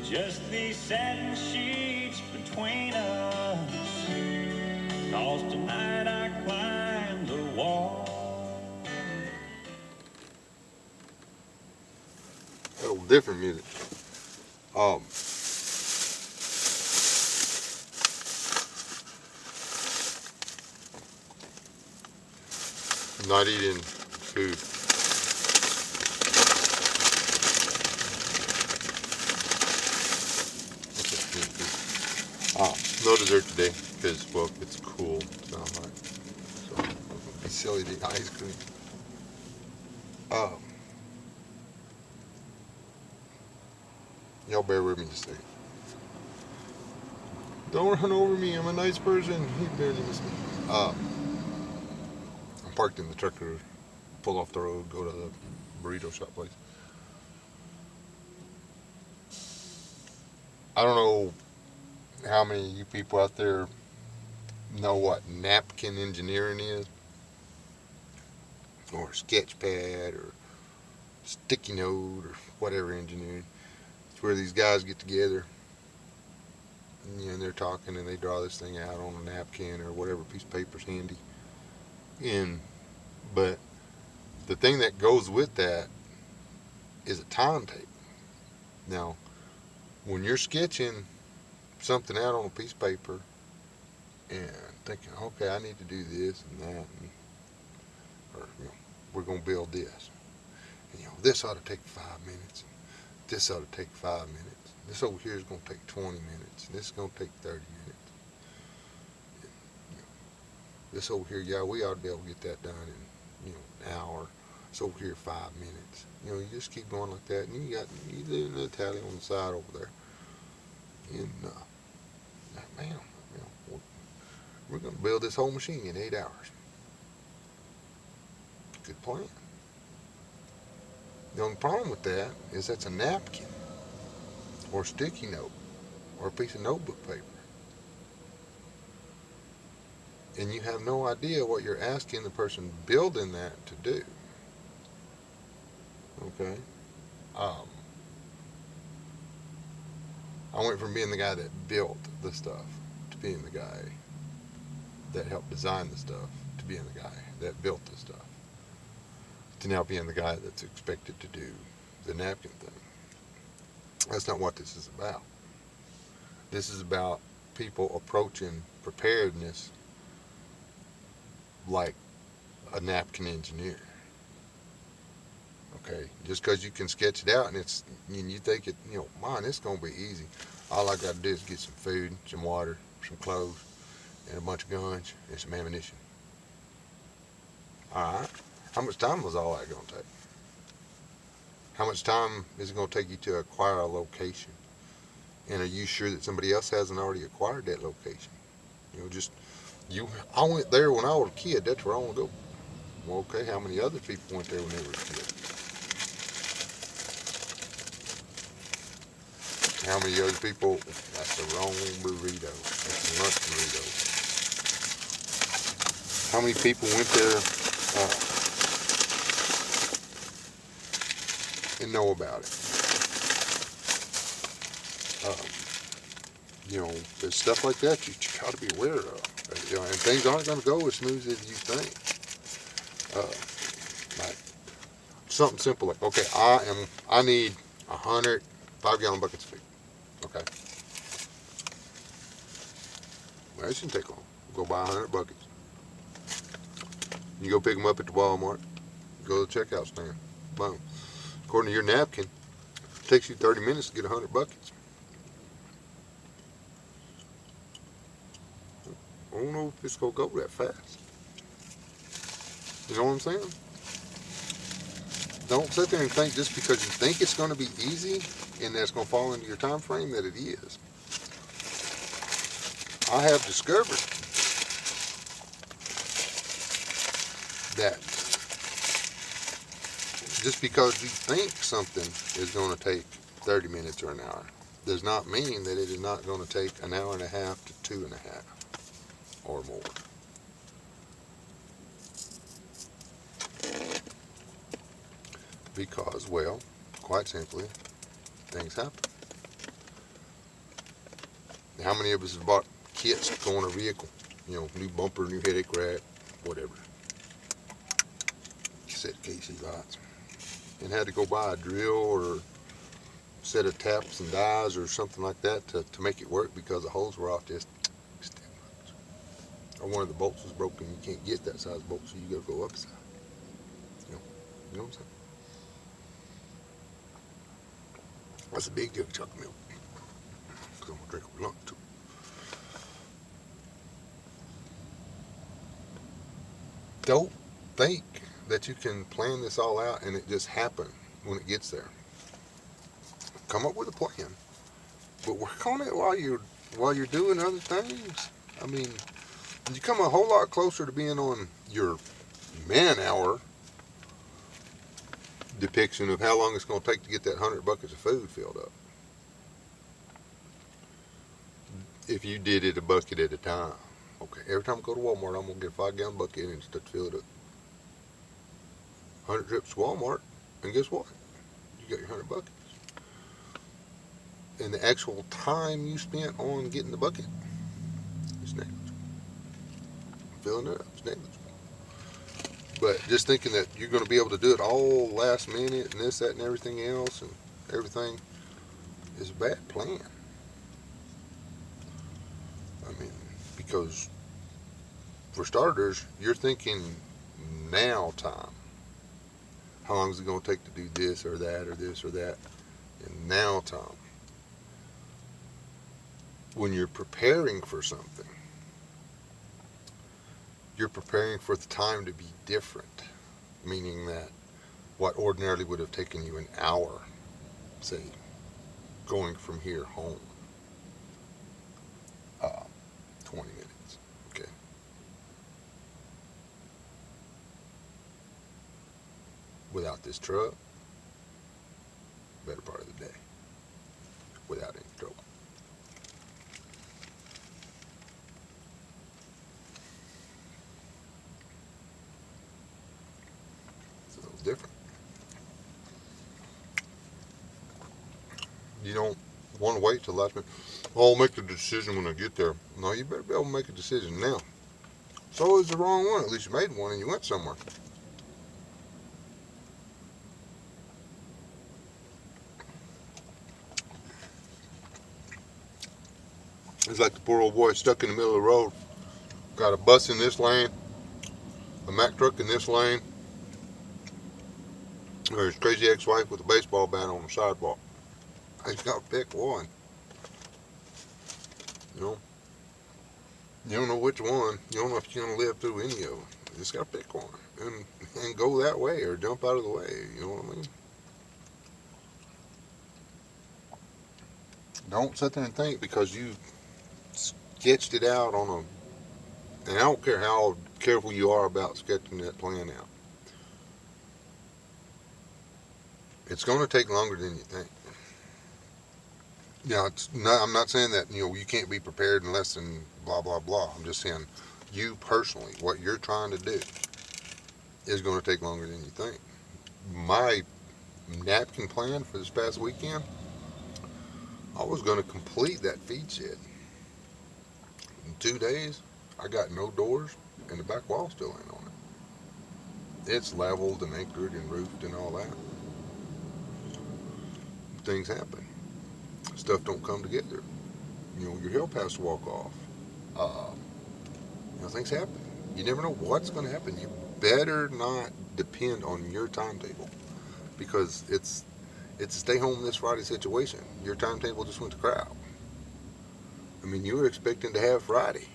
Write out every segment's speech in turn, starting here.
just these satin sheets between us. 'Cause tonight I climbed the wall. A little different music. Not eating food. No dessert today because, well, it's cool. It's not hot. So it'd be silly to eat ice cream. Y'all bear with me just a second. Don't run over me. I'm a nice person. He barely missed me. I'm parked in the trucker. Pull off the road. Go to the burrito shop place. I don't know how many of you people out there know what napkin engineering is, or sketchpad, or sticky note, or whatever engineering. It's where these guys get together and they're talking and they draw this thing out on a napkin or whatever piece of paper's handy. But the thing that goes with that is a timetable. Now, when you're sketching something out on a piece of paper and thinking, okay, I need to do this and that, or we're going to build this. And, this ought to take 5 minutes. This ought to take 5 minutes. This over here is going to take 20 minutes. This is going to take 30 minutes. And, this over here, yeah, we ought to be able to get that done in an hour. It's over here 5 minutes. You just keep going like that, and you do another tally on the side over there. And man, we're going to build this whole machine in 8 hours. Good plan. The only problem with that is that's a napkin, or a sticky note, or a piece of notebook paper. And you have no idea what you're asking the person building that to do. Okay? I went from being the guy that built the stuff to being the guy that helped design the stuff to being the guy that built the stuff to now being the guy that's expected to do the napkin thing. That's not what this is about. This is about people approaching preparedness like a napkin engineer. Okay, just because you can sketch it out and you think it, man, it's gonna be easy. All I got to do is get some food, some water, some clothes, and a bunch of guns and some ammunition. All right. How much time was all that gonna take? How much time is it gonna take you to acquire a location? And are you sure that somebody else hasn't already acquired that location? I went there when I was a kid. That's where I want to go. Well, okay, how many other people went there when they were a kid? How many other people? That's the wrong burrito. That's the lunch burrito. How many people went there and know about it? There's stuff like that you got to be aware of. And things aren't going to go as smooth as you think. Like something simple like, okay, I need 100 5-gallon buckets of food. Okay. Well, it shouldn't take long. Go buy 100 buckets. You go pick them up at the Walmart. Go to the checkout stand. Boom. According to your napkin, it takes you 30 minutes to get 100 buckets. I don't know if it's going to go that fast. You know what I'm saying? Don't sit there and think just because you think it's going to be easy and that's going to fall into your time frame that it is. I have discovered that just because you think something is going to take 30 minutes or an hour does not mean that it is not going to take an hour and a half to 2.5 or more. Because, well, quite simply, things happen. How many of us have bought kits to go on a vehicle? You know, new bumper, new headache rack, whatever. Set KC lights. And had to go buy a drill or set of taps and dies or something like that to make it work because the holes were off just or one of the bolts was broken. You can't get that size bolt, so you got to go upside. You know what I'm saying? That's a big jug of chocolate milk. Because I'm going to drink a lump too. Don't think that you can plan this all out and it just happen when it gets there. Come up with a plan, but work on it while you're doing other things. I mean, you come a whole lot closer to being on your man-hour depiction of how long it's going to take to get that 100 buckets of food filled up. If you did it a bucket at a time. Okay, every time I go to Walmart, I'm going to get a 5-gallon bucket and start to fill it up. 100 trips to Walmart, and guess what? You got your 100 buckets. And the actual time you spent on getting the bucket is negligible. Filling it up is negligible. But just thinking that you're going to be able to do it all last minute and this, that, and everything else and everything is a bad plan. I mean, because for starters, you're thinking now time. How long is it going to take to do this or that or this or that? And now time. When you're preparing for something, you're preparing for the time to be different, meaning that what ordinarily would have taken you an hour, say, going from here home, 20 minutes, okay? Without this truck, better part of the day, without any trouble. It's a little different. You don't want to wait till last minute. Oh, I'll make the decision when I get there. No, you better be able to make a decision now. So is the wrong one. At least you made one and you went somewhere. It's like the poor old boy stuck in the middle of the road. Got a bus in this lane, a Mack truck in this lane, or his crazy ex-wife with a baseball bat on the sidewalk. He's got to pick one. You know? You don't know which one. You don't know if you're going to live through any of them. You just got to pick one and go that way or jump out of the way. You know what I mean? Don't sit there and think because you sketched it out on a, and I don't care how careful you are about sketching that plan out. It's going to take longer than you think. Now, I'm not saying that, you can't be prepared in less than blah, blah, blah. I'm just saying you personally, what you're trying to do is going to take longer than you think. My napkin plan for this past weekend, I was going to complete that feed shed. In 2 days, I got no doors and the back wall still ain't on it. It's leveled and anchored and roofed and all that. Things happen. Stuff don't come together. Your help has to walk off. Things happen. You never know what's going to happen. You better not depend on your timetable because it's a stay home this Friday situation. Your timetable just went to crap. I mean, you were expecting to have Friday,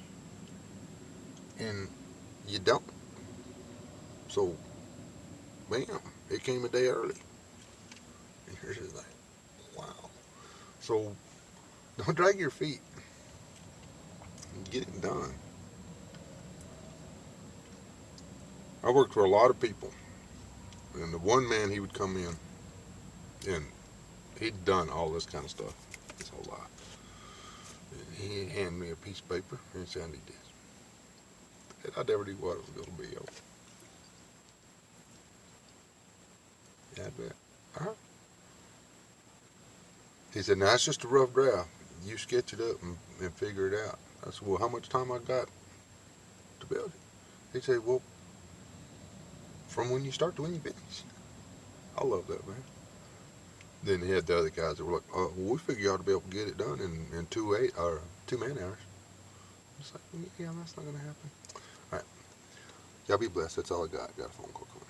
and you don't. So, bam, it came a day early. And you're just like, wow. So, don't drag your feet. Get it done. I worked for a lot of people, and the one man, he would come in, and he'd done all this kind of stuff his whole life. And he'd hand me a piece of paper and say, I need this. And I never knew what it was going to be. Yeah, I bet. He said, now it's just a rough draft. you sketch it up and figure it out. I said, well, how much time I got to build it? He said, well, from when you start to when you finish. I love that, man. Then he had the other guys that were like, oh, well, we figure you ought to be able to get it done in 2 man hours. It's like, yeah, that's not going to happen. All right. Y'all be blessed. That's all I got. Got a phone call coming.